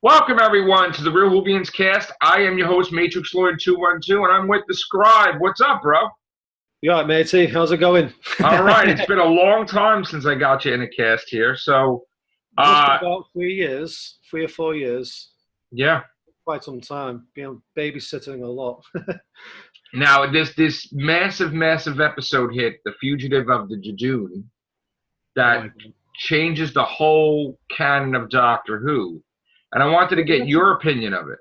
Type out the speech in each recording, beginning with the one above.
Welcome, everyone, to the Real Whovians cast. I am your host, Matrixlord212, and I'm with The Scribe. What's up, bro? You all right, matey? How's it going? All right. It's been a long time since I got you in a cast here. So, Must be about 3 years, 3 or 4 years. Yeah. Quite some time. Been babysitting a lot. Now, this massive episode hit, The Fugitive of the Jejune, that changes the whole canon of Doctor Who. And I wanted to get your opinion of it.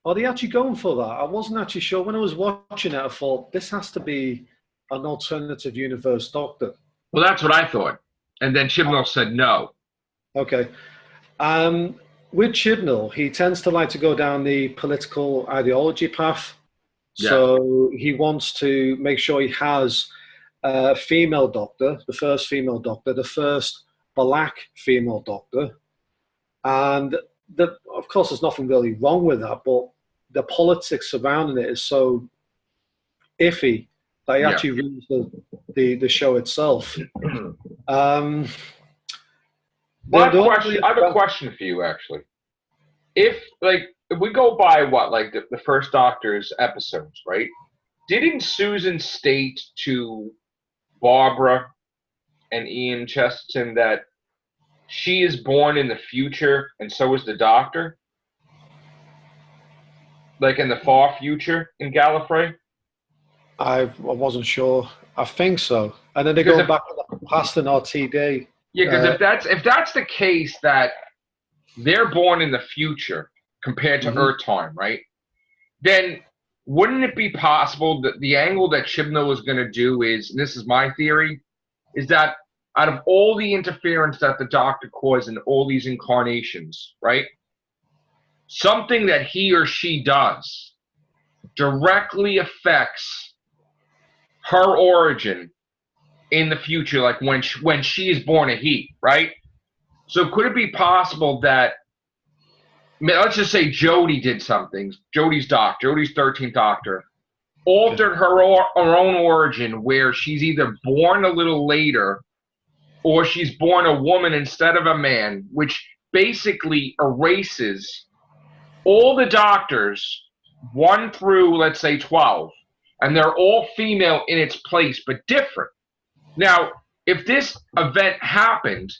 Are they actually going for that? I wasn't actually sure. When I was watching it, I thought, this has to be an alternative universe Doctor. Well, that's what I thought. And then Chibnall said no. Okay. With Chibnall, he tends to like to go down the political ideology path. Yeah. So he wants to make sure he has a female Doctor, the first female Doctor, the first black female Doctor. And of course, there's nothing really wrong with that, but the politics surrounding it is so iffy that it actually ruins the show itself. I have a question for you, actually. If we go by the first Doctor's episodes, right? Didn't Susan state to Barbara and Ian Chesterton that she is born in the future, and so is the Doctor? Like in the far future in Gallifrey? I wasn't sure. I think so. And then they go back to the past in RTD. Yeah, because if that's the case, that they're born in the future compared to Earth time, right? Then wouldn't it be possible that the angle that Chibnall is going to do is, and this is my theory, is that out of all the interference that the Doctor caused in all these incarnations, right? Something that he or she does directly affects her origin in the future, like when she is born a he, right? So could it be possible that, let's just say Jodie did something, Jodie's 13th Doctor, altered her own origin where she's either born a little later or she's born a woman instead of a man, which basically erases all the Doctors 1 through, let's say, 12, and they're all female in its place, but different. Now, if this event happened,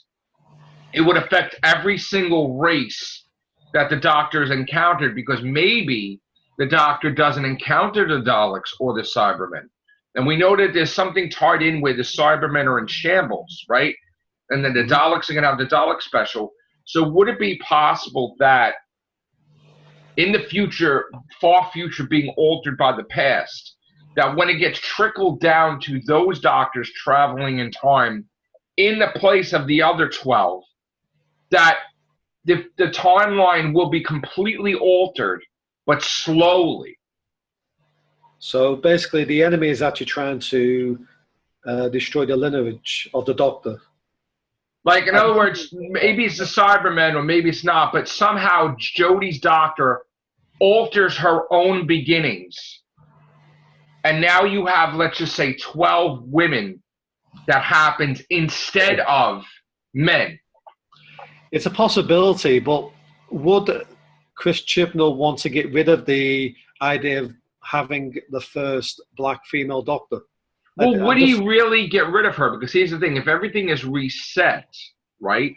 it would affect every single race that the Doctor's encountered, because maybe the Doctor doesn't encounter the Daleks or the Cybermen. And we know that there's something tied in where the Cybermen are in shambles, right? And then the Daleks are going to have the Dalek special. So would it be possible that in the future, far future being altered by the past, that when it gets trickled down to those Doctors traveling in time in the place of the other 12, that the timeline will be completely altered, but slowly? So basically, the enemy is actually trying to destroy the lineage of the Doctor. Like, in other words, maybe it's the Cybermen or maybe it's not, but somehow Jodie's Doctor alters her own beginnings. And now you have, let's just say, 12 women that happens instead of men. It's a possibility, but would Chris Chibnall want to get rid of the idea of having the first black female Doctor? Well, would he really get rid of her? Because here's the thing, if everything is reset, right,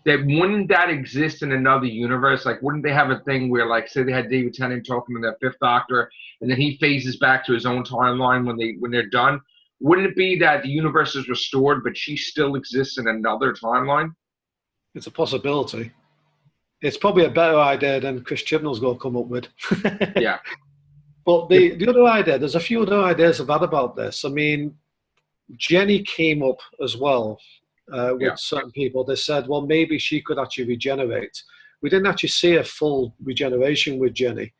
then wouldn't that exist in another universe? Like, wouldn't they have a thing where, like, say they had David Tennant talking to that fifth Doctor, and then he phases back to his own timeline when they're done? Wouldn't it be that the universe is restored, but she still exists in another timeline? It's a possibility. It's probably a better idea than Chris Chibnall's going to come up with. Yeah. But the other idea, there's a few other ideas I've had about this. I mean, Jenny came up as well with certain people. They said, well, maybe she could actually regenerate. We didn't actually see a full regeneration with Jenny.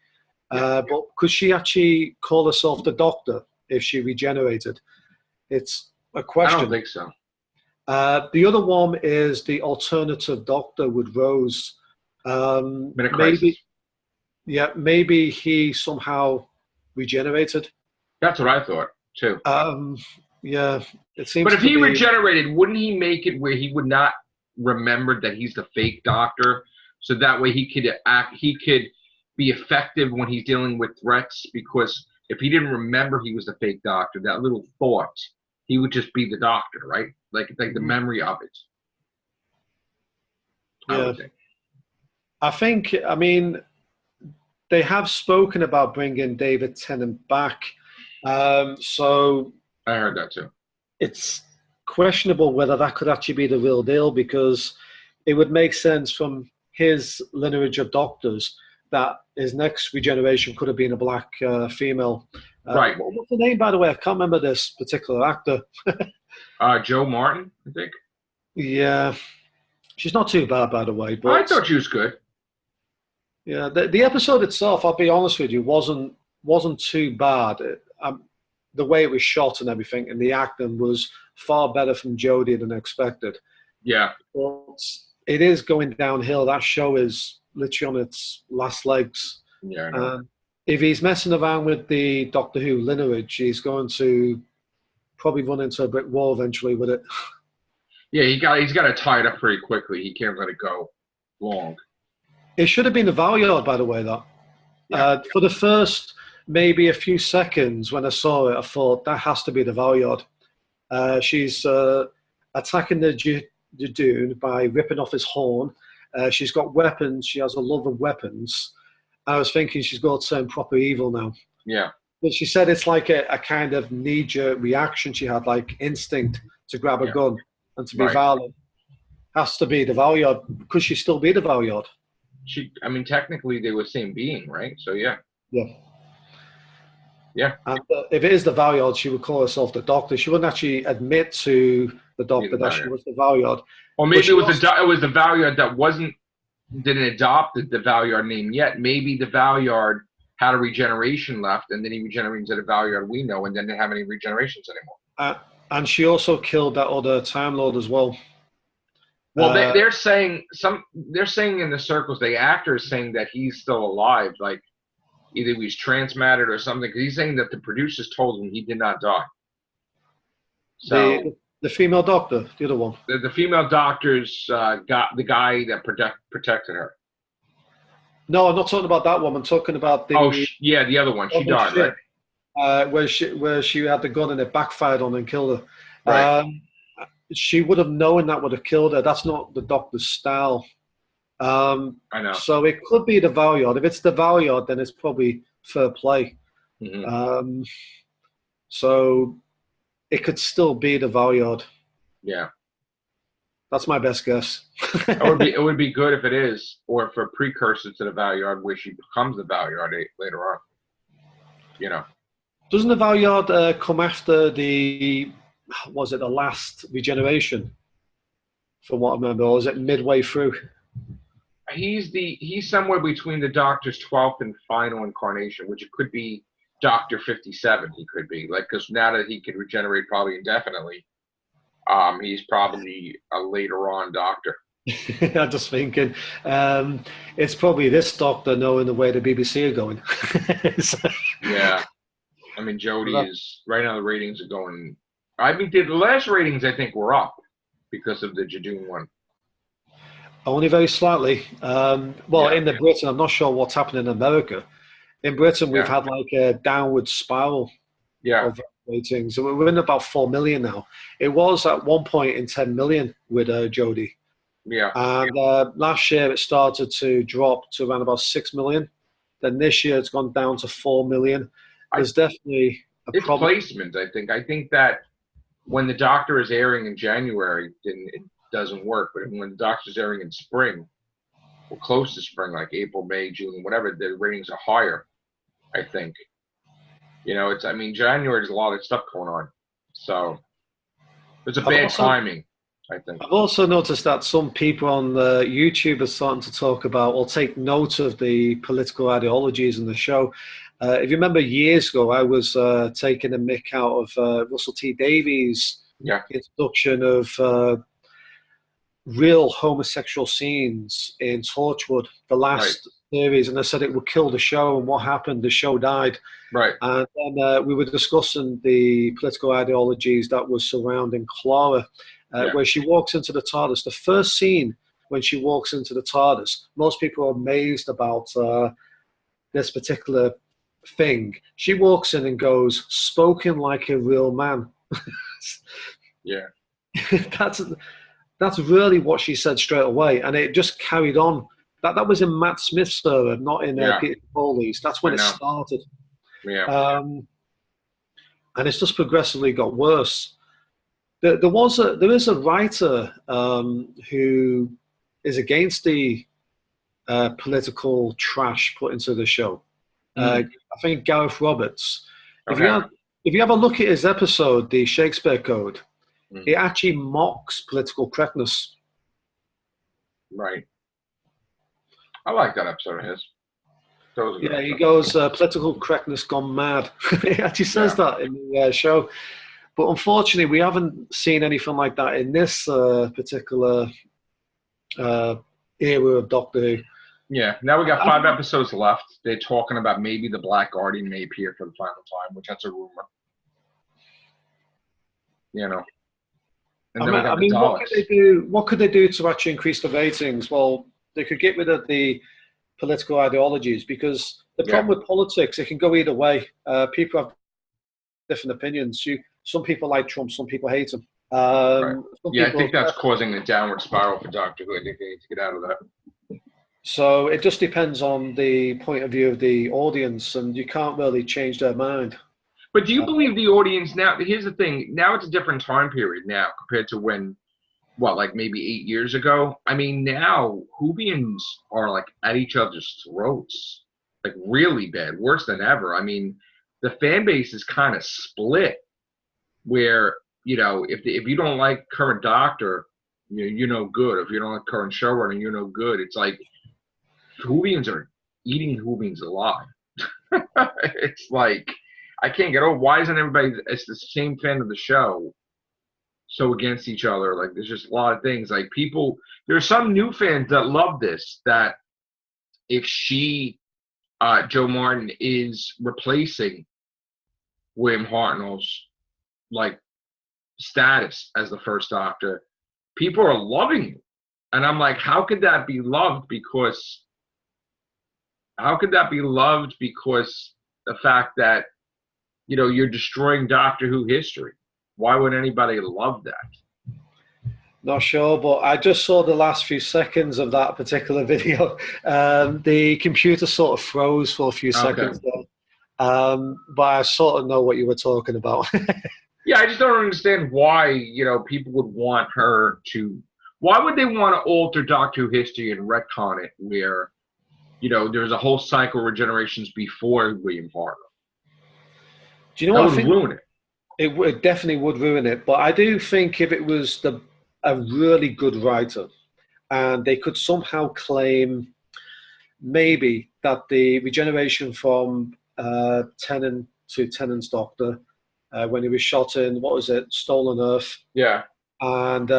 But could she actually call herself the Doctor if she regenerated? It's a question. I don't think so. The other one is the alternative Doctor with Rose. Maybe he somehow regenerated. That's what I thought too. It seems. But if he regenerated, wouldn't he make it where he would not remember that he's the fake Doctor? so that way he could be effective when he's dealing with threats, because if he didn't remember he was the fake doctor, that little thought, he would just be the doctor, right? Like the memory of it. Yeah. I mean, they have spoken about bringing David Tennant back. So I heard that too. It's questionable whether that could actually be the real deal, because it would make sense from his lineage of doctors that his next regeneration could have been a black female. Right. What's the name, by the way? I can't remember this particular actor. Joe Martin, I think. Yeah. She's not too bad, by the way. But I thought she was good. Yeah, the episode itself, I'll be honest with you, wasn't too bad. The way it was shot and everything, and the acting was far better from Jodie than expected. Yeah. But it is going downhill. That show is literally on its last legs. Yeah, I know. If he's messing around with the Doctor Who lineage, he's going to probably run into a brick wall eventually with it. Yeah, he's got to tie it up pretty quickly. He can't let it go long. It should have been the Valyard, by the way, that. Yeah. For the first maybe a few seconds when I saw it, I thought, that has to be the Valyard. She's attacking the Dune by ripping off his horn. She's got weapons. She has a love of weapons. I was thinking she's going to turn proper evil now. Yeah. But she said it's like a kind of knee-jerk reaction she had, like instinct to grab a gun and to be violent. Has to be the Valyard. Could she still be the Valyard? Technically they were the same being, right? So yeah. Yeah. Yeah. And if it is the Valyard, she would call herself the Doctor. She wouldn't actually admit to the Doctor that she was the Valyard. Or maybe it was the Valyard that didn't adopt the Valyard name yet. Maybe the Valyard had a regeneration left, and then he regenerated into the Valyard we know, and then didn't have any regenerations anymore. And she also killed that other Time Lord as well. Well, they're saying in the circles, the actor is saying that he's still alive, like either he's transmattered or something. Because he's saying that the producers told him he did not die. So the female doctor, the other one. The female doctors got the guy that protected her. No, I'm not talking about that one. I'm talking about the. Oh, the other one. She died, right? Where she had the gun and it backfired on her and killed her. Right. She would have known that would have killed her. That's not the Doctor's style. I know. So it could be the Valyard. If it's the Valyard, then it's probably fair play. Mm-hmm. So it could still be the Valyard. Yeah. That's my best guess. It would be good if it is, or for a precursor to the Valyard where she becomes the Valyard later on. You know. Doesn't the Valyard come after the last regeneration? From what I remember, or is it midway through? He's somewhere between the Doctor's 12th and final incarnation, which it could be Doctor 57. He could be because now that he can regenerate probably indefinitely, he's probably a later on Doctor. I'm just thinking, it's probably this Doctor knowing the way the BBC are going. Yeah, Jodie is right now. The ratings are going. The last ratings I think were up because of the Jadoon one. Only very slightly. In the Britain, I'm not sure what's happening in America. In Britain, we've had like a downward spiral of ratings. So we're in about 4 million now. It was at one point in 10 million with Jodie. Yeah. And last year it started to drop to around about 6 million. Then this year it's gone down to 4 million. There's definitely a problem. It's placement, I think. I think that when the Doctor is airing in January, then it doesn't work. But when the Doctor's airing in spring, or close to spring, like April, May, June, whatever, the ratings are higher, I think. January, there's a lot of stuff going on. So it's a bad timing, I think. I've also noticed that some people on YouTube are starting to talk about or take note of the political ideologies in the show. If you remember years ago, I was taking a mick out of Russell T Davies' introduction of real homosexual scenes in Torchwood, the last series, and I said it would kill the show, and what happened? The show died. Right. And then we were discussing the political ideologies that was surrounding Clara, where she walks into the TARDIS. The first scene when she walks into the TARDIS. Most people are amazed about this particular thing. She walks in and goes, "Spoken like a real man." Yeah. That's really what she said straight away, and it just carried on. That was in Matt Smith's era, not in Peter Capaldi's. That's when it started. Yeah. And it's just progressively got worse. There is a writer who is against the political trash put into the show. I think Gareth Roberts. Okay. If you have a look at his episode, the Shakespeare Code, it actually mocks political correctness. Right. I like that episode of his. Yeah, he goes, political correctness gone mad. He actually says that in the show. But unfortunately, we haven't seen anything like that in this particular era of Doctor Who. Yeah, now we got 5 episodes left. They're talking about maybe the Black Guardian may appear for the final time, which that's a rumor. And then we got the Daleks. What could they do to actually increase the ratings? Well, they could get rid of the political ideologies, because the problem with politics, it can go either way. People have different opinions. Some people like Trump, some people hate him. Right. I think that's causing a downward spiral for Doctor Who. I think they need to get out of that. So it just depends on the point of view of the audience, and you can't really change their mind. But do you believe the audience now? Here's the thing. Now it's a different time period now compared to when, like maybe 8 years ago? I mean, now Whovians are like at each other's throats, like really bad, worse than ever. I mean, the fan base is kind of split, where if you don't like current Doctor, you're no good. If you don't like current showrunner, you're no good. It's like Whovians are eating Whovians alive. It's like, I can't get over. Why isn't everybody? It's the same fan of the show, so against each other? Like, there's just a lot of things. Like, people, there's some new fans that love this. That if Jo Martin is replacing William Hartnell's like status as the first Doctor, people are loving it, and I'm like, how could that be loved? Because the fact that you're destroying Doctor Who history. Why would anybody love that? Not sure, but I just saw the last few seconds of that particular video. The computer sort of froze for a few seconds there. But I sort of know what you were talking about. Yeah, I just don't understand why, people would want her to... Why would they want to alter Doctor Who history and retcon it where, there's a whole cycle of regenerations before William Hartnell? Do you know what I think? That would ruin it. It definitely would ruin it. But I do think if it was a really good writer, and they could somehow claim maybe that the regeneration from Tennant to Tennant's Doctor, when he was shot in, Stolen Earth? Yeah. And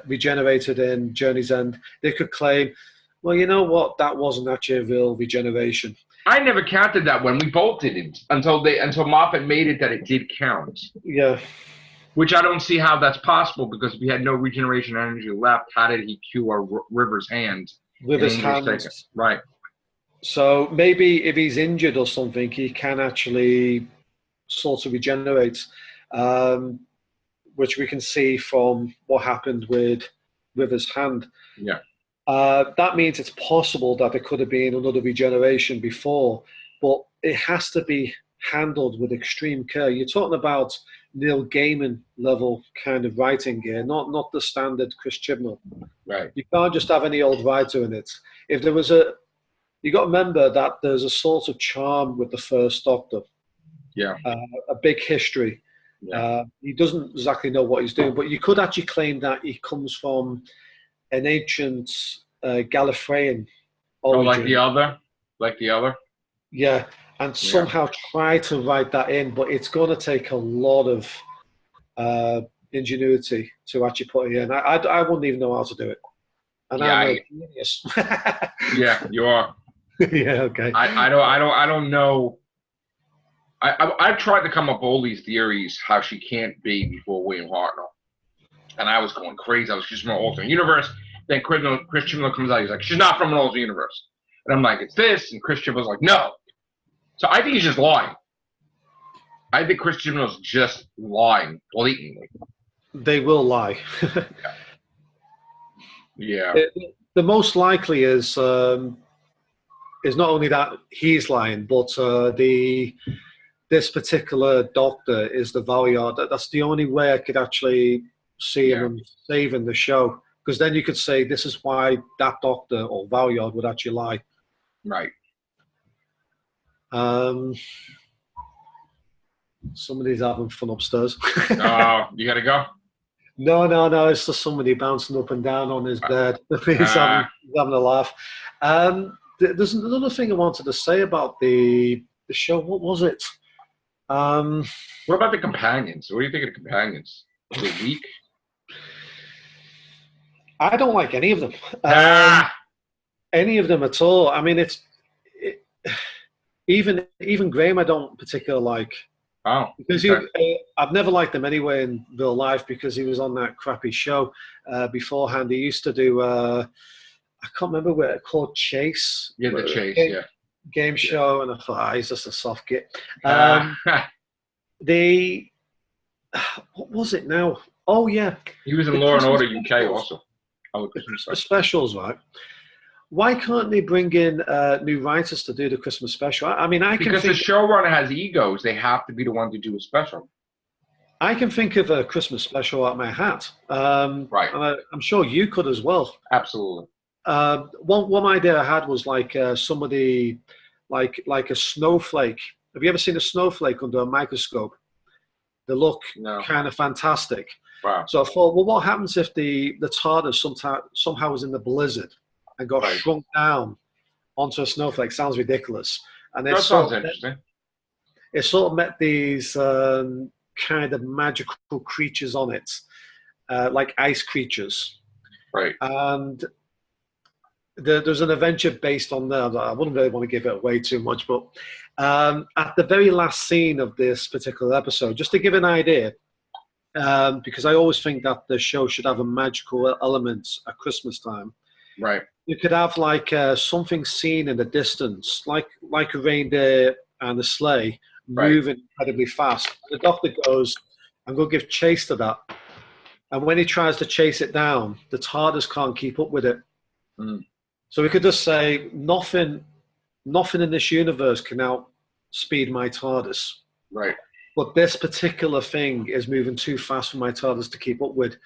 regenerated in Journey's End, they could claim, well, you know what, that wasn't actually a real regeneration. I never counted that one. We both didn't until Moffat made it that it did count. Yeah. Which I don't see how that's possible, because if he had no regeneration energy left, how did he cure River's hand? With his hand. Right. So maybe if he's injured or something, he can actually sort of regenerate, which we can see from what happened with River's hand. Yeah. That means it's possible that there could have been another regeneration before, but it has to be handled with extreme care. You're talking about Neil Gaiman level kind of writing here, not the standard Chris Chibnall. Right. You can't just have any old writer in it. If there was you got to remember that there's a sort of charm with the first Doctor. Yeah. A big history. Yeah. He doesn't exactly know what he's doing, but you could actually claim that he comes from an ancient Gallifreyan origin. Like the other? Yeah, and somehow try to write that in, but it's going to take a lot of ingenuity to actually put it in. I wouldn't even know how to do it. And I'm a genius. Yeah, you are. Yeah, okay. I don't know. I've tried to come up with all these theories how she can't be before William Hartnell, and I was going crazy. I was just more alternate universe. Then Chris Chibnall comes out. He's like, she's not from an alternate universe. And I'm like, it's this. And Chris Chibnall's like, no. So I think he's just lying. I think Chris Chibnall's just lying blatantly. They will lie. Yeah. The most likely is not only that he's lying, but this particular doctor is the Valyard. That's the only way I could actually see him saving the show. Because then you could say this is why that doctor or Valyard would actually lie. Right. Somebody's having fun upstairs. Oh, you gotta go? No. It's just somebody bouncing up and down on his bed. He's having a laugh. There's another thing I wanted to say about the show. What was it? What about the companions? What do you think of the companions? Are they weak? I don't like any of them. Any of them at all. I mean, even Graham I don't particularly like. Oh, because I've never liked him anyway in real life because he was on that crappy show beforehand. He used to do I can't remember what it called, Chase. Yeah, the Chase, game show, and I thought, he's just a soft git. What was it now? Oh yeah, he was in Law and Order UK also. Christmas specials, right? Why can't they bring in new writers to do the Christmas special? I mean, because the showrunner has egos. They have to be the one to do a special. I can think of a Christmas special out my hat. Right. And I'm sure you could as well. Absolutely. One idea I had was like somebody, like a snowflake. Have you ever seen a snowflake under a microscope? They look kind of fantastic. Wow. So I thought, well, what happens if the TARDIS somehow was in the blizzard and got shrunk down onto a snowflake? Sounds ridiculous. And that sounds interesting. It sort of met these kind of magical creatures on it, like ice creatures. Right. And there's an adventure based on that. I wouldn't really want to give it away too much, but at the very last scene of this particular episode, just to give an idea, because I always think that the show should have a magical element at Christmas time. Right. You could have like something seen in the distance, like a reindeer and a sleigh moving incredibly fast. The doctor goes, I'm going to give chase to that. And when he tries to chase it down, the TARDIS can't keep up with it. Mm. So we could just say, nothing in this universe can outspeed my TARDIS. Right. But this particular thing is moving too fast for my TARDIS to keep up with.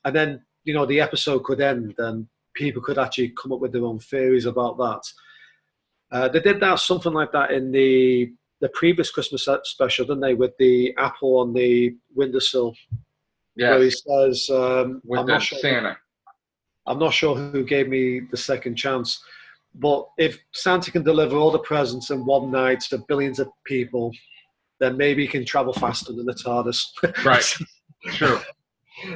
And then, the episode could end and people could actually come up with their own theories about that. They did something like that in the previous Christmas special, didn't they, with the apple on the windowsill? Yes. Where he says, Santa. I'm not sure who gave me the second chance, but if Santa can deliver all the presents in one night to billions of people, then maybe he can travel faster than the TARDIS. Right. True.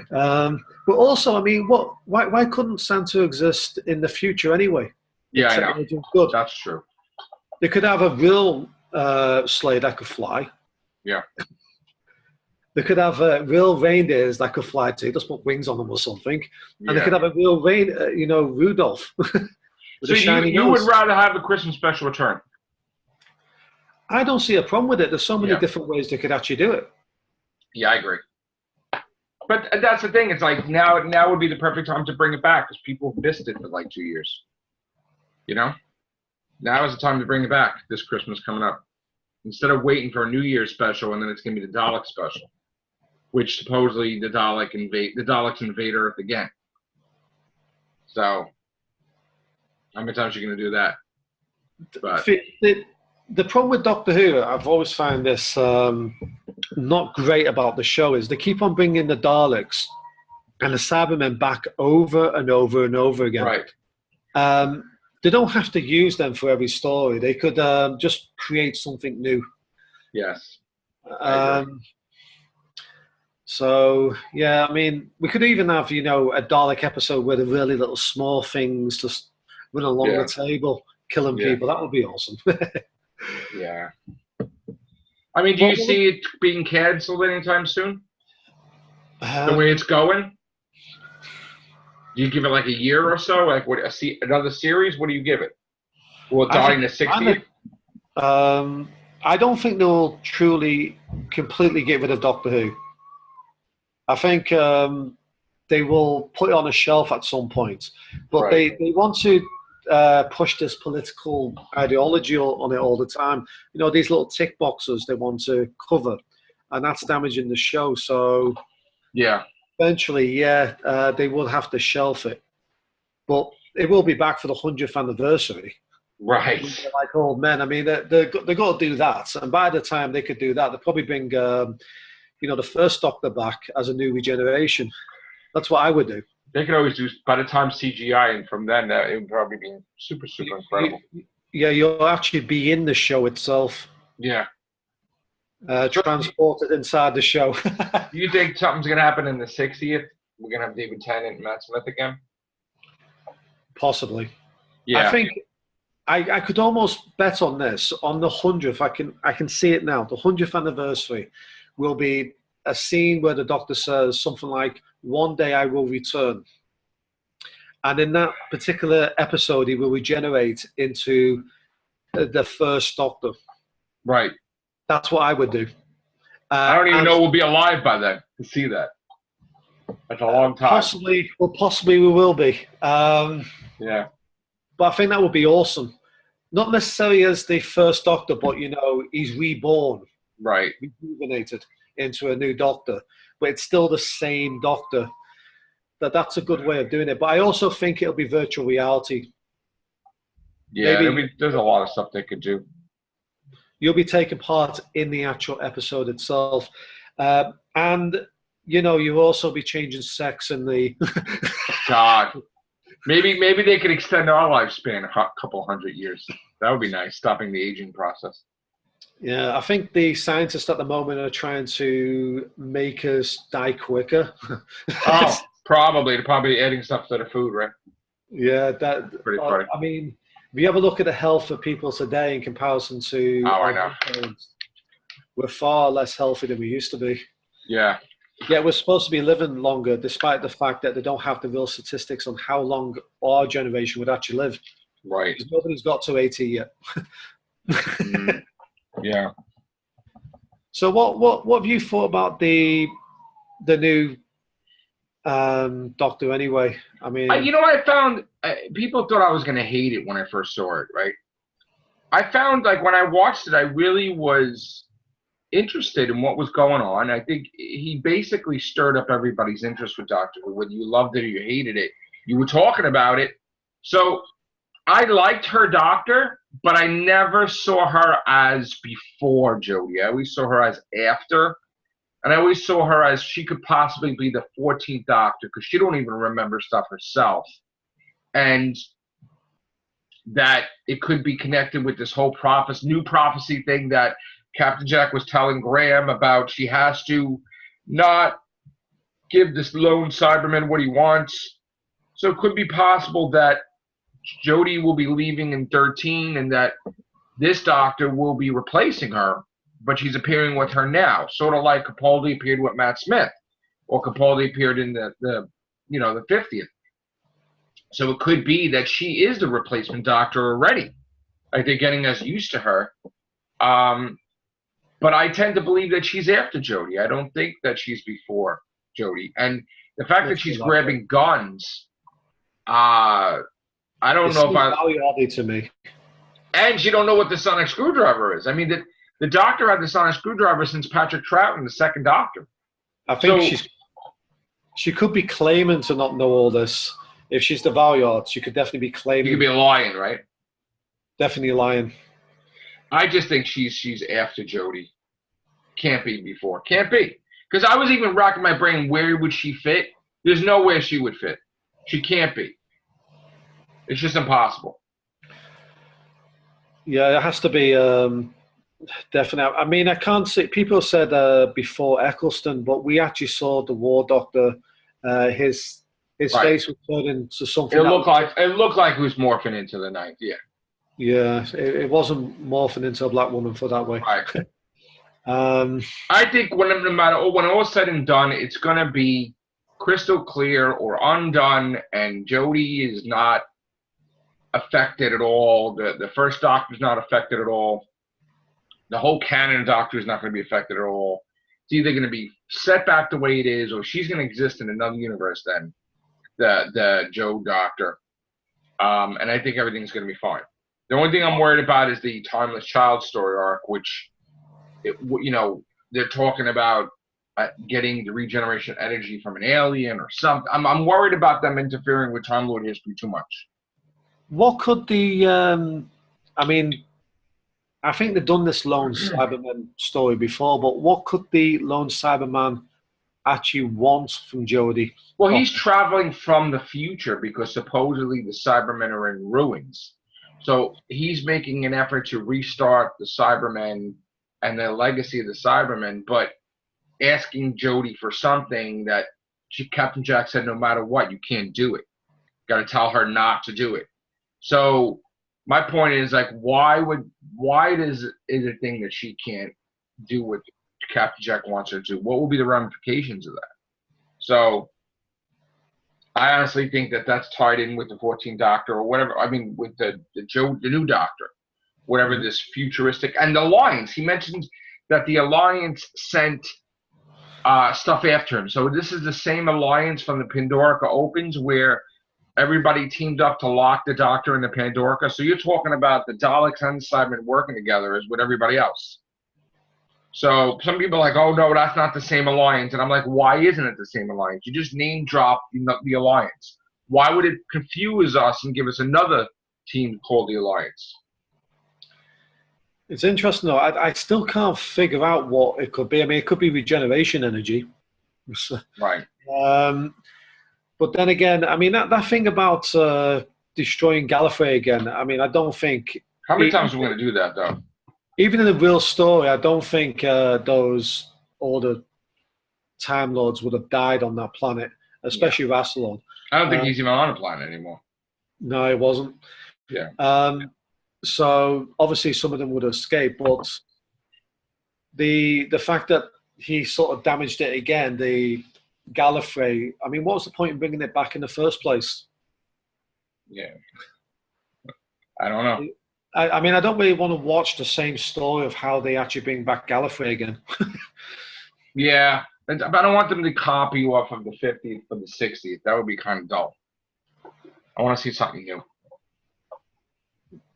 But also, I mean, why couldn't Santa exist in the future anyway? Yeah, I know. Good. That's true. They could have a real sleigh that could fly. Yeah. They could have real reindeers that could fly too. Just put wings on them or something. And they could have a real Rudolph. So you would rather have the Christmas special return? I don't see a problem with it. There's so many different ways they could actually do it. Yeah, I agree. But that's the thing. It's like now would be the perfect time to bring it back because people missed it for like 2 years. Now is the time to bring it back this Christmas coming up. Instead of waiting for a New Year's special and then it's going to be the Dalek special, which supposedly the Daleks invade Earth again. So, how many times are you going to do that? But the problem with Doctor Who, I've always found this not great about the show, is they keep on bringing the Daleks and the Cybermen back over and over and over again. Right. They don't have to use them for every story. They could just create something new. Yes. So, yeah, I mean, we could even have, a Dalek episode where the really little small things just run along the table, killing people. That would be awesome. Yeah. I mean, do you see it being cancelled anytime soon? The way it's going? Do you give it like a year or so? Like what? Another series? What do you give it? Will it die in the 60th? I don't think they'll truly completely get rid of Doctor Who. I think they will put it on a shelf at some point, but Right. they want to push this political ideology on it all the time. You know, these little tick boxes they want to cover, and that's damaging the show. So Yeah. eventually, they will have to shelf it, but it will be back for the 100th anniversary. Right. They're like old men. I mean, they're got to do that, and by the time they could do that, they'll probably bring the first Doctor back as a new regeneration. That's what I would do. They could always do, by the time CGI, and from then, it would probably be super, super incredible. You'll actually be in the show itself. Yeah. Transported inside the show. Do you think something's going to happen in the 60th? We're going to have David Tennant and Matt Smith again? Possibly. Yeah. I think I could almost bet on this. On the 100th, I can see it now. The 100th anniversary will be a scene where the Doctor says something like, "One day I will return." And in that particular episode, he will regenerate into the first Doctor. Right. That's what I would do. I don't even know we'll be alive by then to see that. That's a long time. Possibly we will be. Yeah. But I think that would be awesome. Not necessarily as the first Doctor, but, he's reborn. Right. Rejuvenated into a new Doctor. But it's still the same Doctor. That's a good way of doing it. But I also think it'll be virtual reality. Yeah, there's a lot of stuff they could do. You'll be taking part in the actual episode itself. And, you'll also be changing sex in the... God. Maybe they could extend our lifespan a couple 100 years. That would be nice, stopping the aging process. Yeah, I think the scientists at the moment are trying to make us die quicker. Oh, probably. They're probably adding stuff to the food, right? Yeah, pretty funny. I mean, if you ever look at the health of people today in comparison to... I know. We're far less healthy than we used to be. Yeah. Yeah, we're supposed to be living longer, despite the fact that they don't have the real statistics on how long our generation would actually live. Right. Because nobody's got to 80 yet. Yeah. So what have you thought about the new Doctor anyway? I mean... I found? People thought I was going to hate it when I first saw it, right? I found, when I watched it, I really was interested in what was going on. I think he basically stirred up everybody's interest with Doctor Who. Whether you loved it or you hated it, you were talking about it. So I liked her Doctor, but I never saw her as before Jodie. I always saw her as after. And I always saw her as she could possibly be the 14th Doctor, because she don't even remember stuff herself. And that it could be connected with this whole new prophecy thing that Captain Jack was telling Graham about. She has to not give this lone Cyberman what he wants. So it could be possible that Jodie will be leaving in 13 and that this Doctor will be replacing her, but she's appearing with her now. Sort of like Capaldi appeared with Matt Smith, or Capaldi appeared in the 50th. So it could be that she is the replacement Doctor already. Like they're getting us used to her. But I tend to believe that she's after Jodie. I don't think that she's before Jodie. And the fact that she's grabbing guns, I don't know if I... value to me. And she don't know what the sonic screwdriver is. I mean, the Doctor had the sonic screwdriver since Patrick Troughton, the second Doctor. I think she could be claiming to not know all this. If she's the Valyard, she could definitely be claiming. She could be lying, right? Definitely lying. I just think she's after Jodie. Can't be before. Can't be. Because I was even racking my brain, where would she fit? There's nowhere she would fit. She can't be. It's just impossible. Yeah, it has to be definitely. I mean, I can't see. People said before Eccleston, but we actually saw the War Doctor. His face was turned into something. It looked like he was morphing into the Ninth. Yeah. Yeah, it wasn't morphing into a black woman for that way. Right. I think when all is said and done, it's going to be crystal clear or undone, and Jodie is not affected at all. The first Doctor's not affected at all. The whole canon Doctor is not going to be affected at all. It's either going to be set back the way it is, or she's going to exist in another universe then, the Joe Doctor. And I think everything's going to be fine. The only thing I'm worried about is the Timeless Child story arc, which, they're talking about getting the regeneration energy from an alien or something. I'm worried about them interfering with Time Lord history too much. What could the, I think they've done this Lone Cyberman story before, but what could the Lone Cyberman actually want from Jodie? Well, he's traveling from the future because supposedly the Cybermen are in ruins. So he's making an effort to restart the Cybermen and the legacy of the Cybermen, but asking Jodie for something that Captain Jack said, no matter what, you can't do it. Got to tell her not to do it. So my point is, like, why is it a thing that she can't do what Captain Jack wants her to do? What will be the ramifications of that? So I honestly think that that's tied in with the 14th Doctor or whatever. I mean, with the new Doctor, whatever this futuristic, and the Alliance. He mentioned that the Alliance sent stuff after him. So this is the same Alliance from the Pandorica Opens where everybody teamed up to lock the Doctor in the Pandorica. So you're talking about the Daleks and the Cybermen working together as with everybody else. So some people are like, oh, no, that's not the same Alliance. And I'm like, why isn't it the same Alliance? You just name drop the Alliance. Why would it confuse us and give us another team called the Alliance? It's interesting, though. I still can't figure out what it could be. I mean, it could be regeneration energy. Right. But then again, I mean, that thing about destroying Gallifrey again, I mean, I don't think... How many times are we going to do that, though? Even in the real story, I don't think all the Time Lords would have died on that planet, especially Rassilon. I don't think he's even on a planet anymore. No, it wasn't. Yeah. So obviously some of them would escape, but the fact that he sort of damaged it again, the Gallifrey, I mean, what was the point in bringing it back in the first place? Yeah. I don't know. I mean, I don't really want to watch the same story of how they actually bring back Gallifrey again. Yeah, but I don't want them to copy off of the 50th or the 60th. That would be kind of dull. I want to see something new.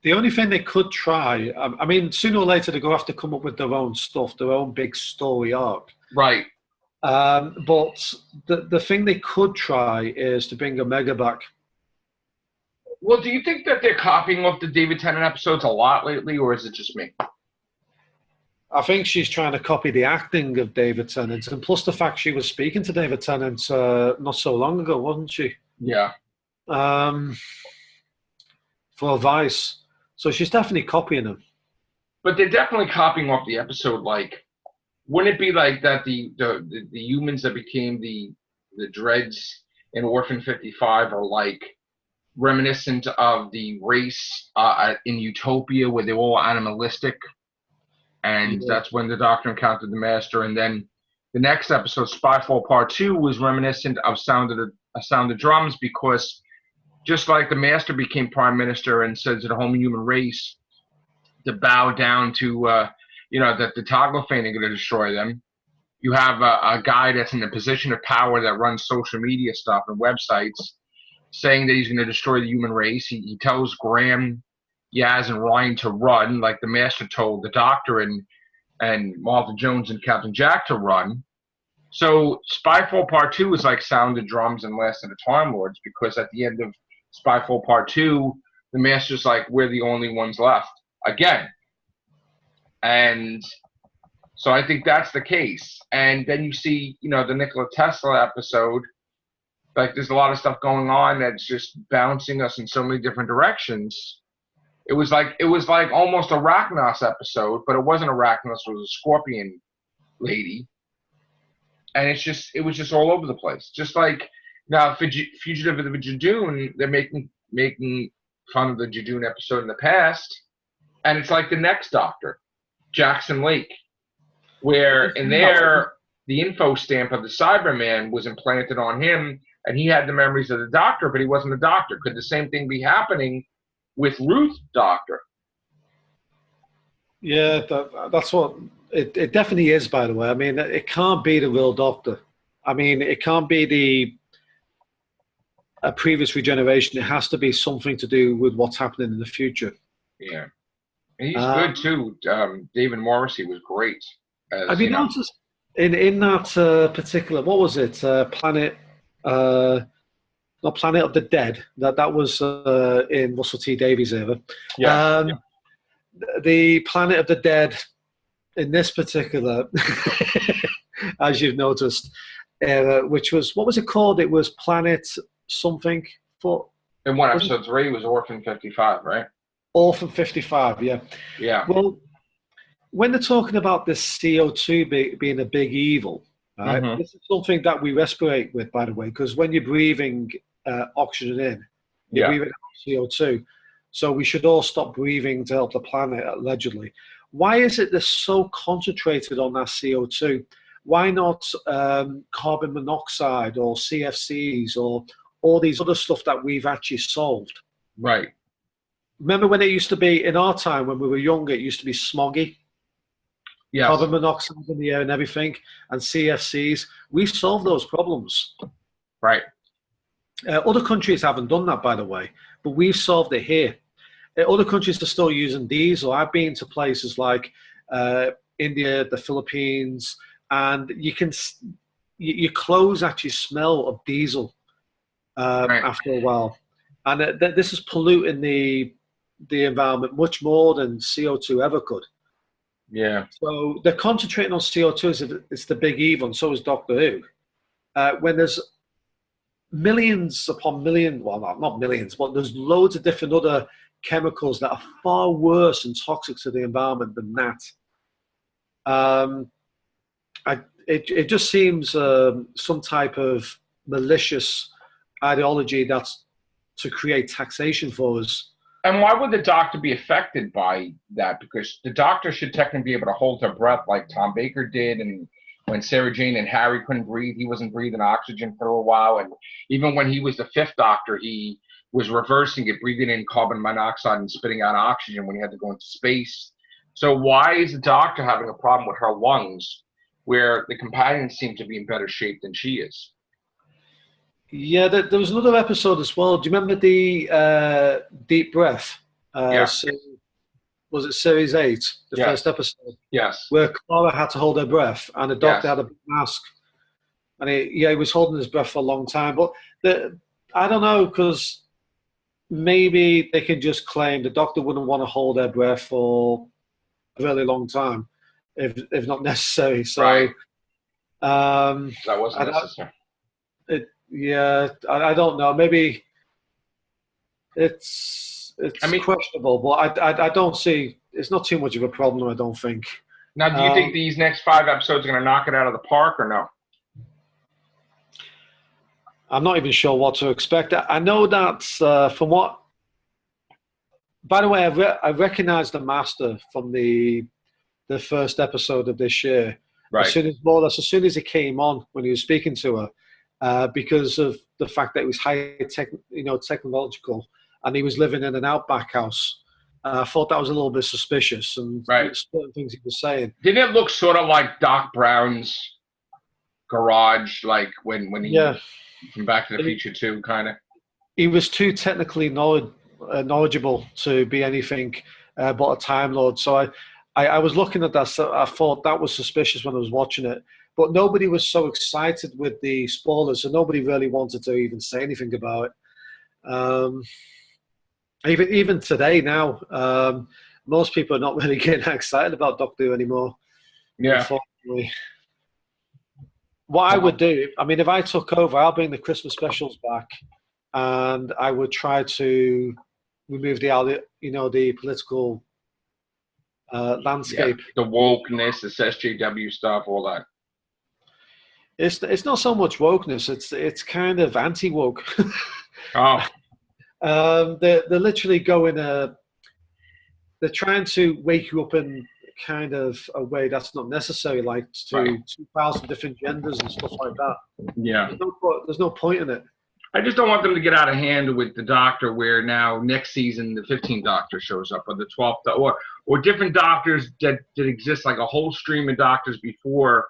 The only thing they could try, I mean, sooner or later they're going to have to come up with their own stuff, their own big story arc. Right. But the thing they could try is to bring Omega back. Well, do you think that they're copying off the David Tennant episodes a lot lately, or is it just me? I think she's trying to copy the acting of David Tennant, and plus the fact she was speaking to David Tennant not so long ago, wasn't she? Yeah. For Vice. So she's definitely copying him. But they're definitely copying off the episode. Like, wouldn't it be like that the humans that became the Dreads in Orphan 55 are like reminiscent of the race in Utopia where they're all animalistic? And that's when the Doctor encountered the Master. And then the next episode, Spyfall Part 2, was reminiscent of Sound of Drums, because just like the Master became Prime Minister and said to the whole human race to bow down to, that the Taglofane are going to destroy them, you have a guy that's in a position of power that runs social media stuff and websites saying that he's going to destroy the human race. He tells Graham, Yaz, and Ryan to run, like the Master told the Doctor and Martha Jones and Captain Jack to run. So Spyfall Part 2 is like Sound of Drums and Last of the Time Lords, because at the end of Spyfall Part 2, the Master's like, we're the only ones left again. And so I think that's the case. And then you see, the Nikola Tesla episode, like there's a lot of stuff going on that's just bouncing us in so many different directions. It was like almost a Arachnos episode, but it wasn't Arachnos, it was a scorpion lady. And it was just all over the place. Just like now, Fugitive of the Jadoon, they're making fun of the Jadoon episode in the past, and it's like the next Doctor, Jackson Lake, where in there the info stamp of the Cyberman was implanted on him, and he had the memories of the Doctor, but he wasn't a Doctor. Could the same thing be happening with Ruth Doctor? Yeah, that's what it definitely is. By the way, I mean, it can't be the real Doctor. I mean, it can't be a previous regeneration. It has to be something to do with what's happening in the future. Yeah, and he's good too. David Morrissey was great. Have you noticed in that particular, what was it, Planet? Not Planet of the Dead. That was in Russell T Davies' era. Yeah. The Planet of the Dead in this particular, as you've noticed, which was, what was it called? It was Planet something. In one episode 3 was Orphan 55, right? Orphan 55, yeah. Yeah. Well, when they're talking about this CO2 being a big evil, right? Mm-hmm. This is something that we respirate with, by the way, because when you're breathing oxygen in, you're breathing out CO2. So we should all stop breathing to help the planet, allegedly. Why is it they're so concentrated on that CO2? Why not carbon monoxide or CFCs or all these other stuff that we've actually solved? Right. Remember when it used to be, in our time when we were younger, it used to be smoggy? Yes. Carbon monoxide in the air and everything, and CFCs. We solved those problems. Right. Other countries haven't done that, by the way, but we've solved it here. Other countries are still using diesel. I've been to places like India, the Philippines, and your clothes actually smell of diesel after a while. And this is polluting the environment much more than CO2 ever could. Yeah. So they're concentrating on CO2 as if it's the big evil, and so is Doctor Who. When there's millions upon millions, well, not millions, but there's loads of different other chemicals that are far worse and toxic to the environment than that. It just seems some type of malicious ideology that's to create taxation for us. And why would the Doctor be affected by that? Because the Doctor should technically be able to hold her breath like Tom Baker did, and when Sarah Jane and Harry couldn't breathe, he wasn't breathing oxygen for a while. And even when he was the 5th Doctor, he was reversing it, breathing in carbon monoxide and spitting out oxygen when he had to go into space. So why is the Doctor having a problem with her lungs, where the companions seem to be in better shape than she is? Yeah, there was another episode as well. Do you remember the Deep Breath? Was it Series 8, the first episode? Yes. Where Clara had to hold her breath, and the Doctor had a mask. And he was holding his breath for a long time. But I don't know, because maybe they can just claim the Doctor wouldn't want to hold her breath for a really long time, if not necessary. So, right. That wasn't necessary. I don't know. Maybe it's questionable, but I don't see, it's not too much of a problem, I don't think. Now, do you think these next 5 episodes are going to knock it out of the park or no? I'm not even sure what to expect. I know that from what... By the way, I recognized the Master from the first episode of this year. Right. As soon as he came on, when he was speaking to her, because of the fact that it was high tech, technological, and he was living in an outback house. I thought that was a little bit suspicious, and certain things he was saying. Didn't it look sort of like Doc Brown's garage, like when he from Back to the Future 2, kind of? He was too technically knowledgeable to be anything but a Time Lord. So I was looking at that, so I thought that was suspicious when I was watching it. But nobody was so excited with the spoilers, so nobody really wanted to even say anything about it. Even today now, most people are not really getting excited about Doctor Who anymore. Yeah. Unfortunately. What I would do, I mean, if I took over, I'll bring the Christmas specials back, and I would try to remove the political landscape. Yeah, the wokeness, the SJW stuff, all that. It's not so much wokeness. It's kind of anti-woke. Oh. They're literally going. They're trying to wake you up in kind of a way that's not necessary, like to 2,000 different genders and stuff like that. Yeah. There's no point in it. I just don't want them to get out of hand with the Doctor, where now next season the 15th Doctor shows up, or the 12th, or different Doctors that exist, like a whole stream of Doctors before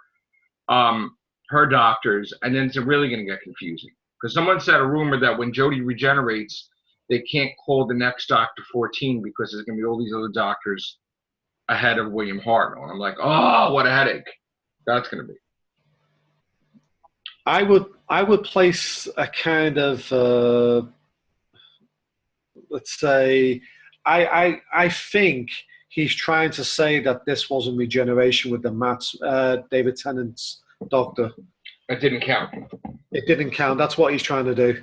her Doctors, and then it's really going to get confusing. Because someone said a rumor that when Jodie regenerates, they can't call the next Doctor 14 because there's going to be all these other Doctors ahead of William Hartnell. And I'm like, oh, what a headache that's going to be. I would place a kind of let's say I think he's trying to say that this wasn't regeneration with the David Tennant's Doctor. It didn't count. It didn't count. That's what he's trying to do,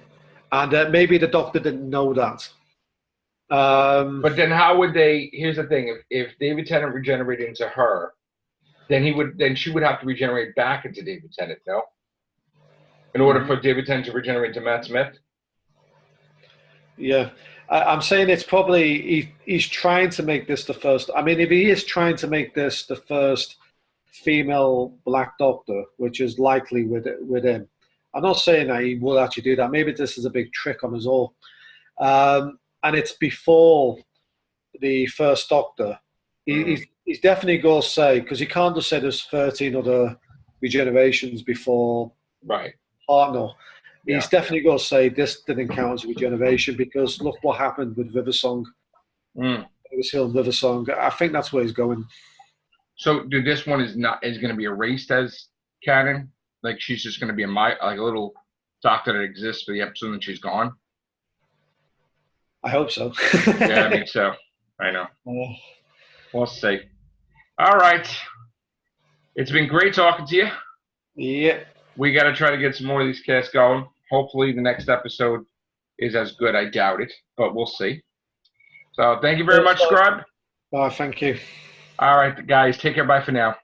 and maybe the Doctor didn't know that. But then how would they? Here's the thing: if David Tennant regenerated into her, then she would have to regenerate back into David Tennant, no? In order for David Tennant to regenerate into Matt Smith? Yeah. I'm saying it's probably he's trying to make this the first. I mean, if he is trying to make this the first female Black Doctor, which is likely with him, I'm not saying that he will actually do that. Maybe this is a big trick on us all. And it's before the first Doctor. He's definitely going to say, because he can't just say there's 13 other regenerations before. Right. Hartnell. He's definitely going to say this didn't count as regeneration because look what happened with Riversong. Hill and Riversong. I think that's where he's going. So, this one is going to be erased as canon? Like she's just going to be a little Doctor that exists for the episode and she's gone? I hope so. Yeah, I mean so. I know. We'll see. All right. It's been great talking to you. Yeah. We got to try to get some more of these casts going. Hopefully the next episode is as good. I doubt it, but we'll see. So thank you very much, Scribe. Thank you. All right, guys. Take care. Bye for now.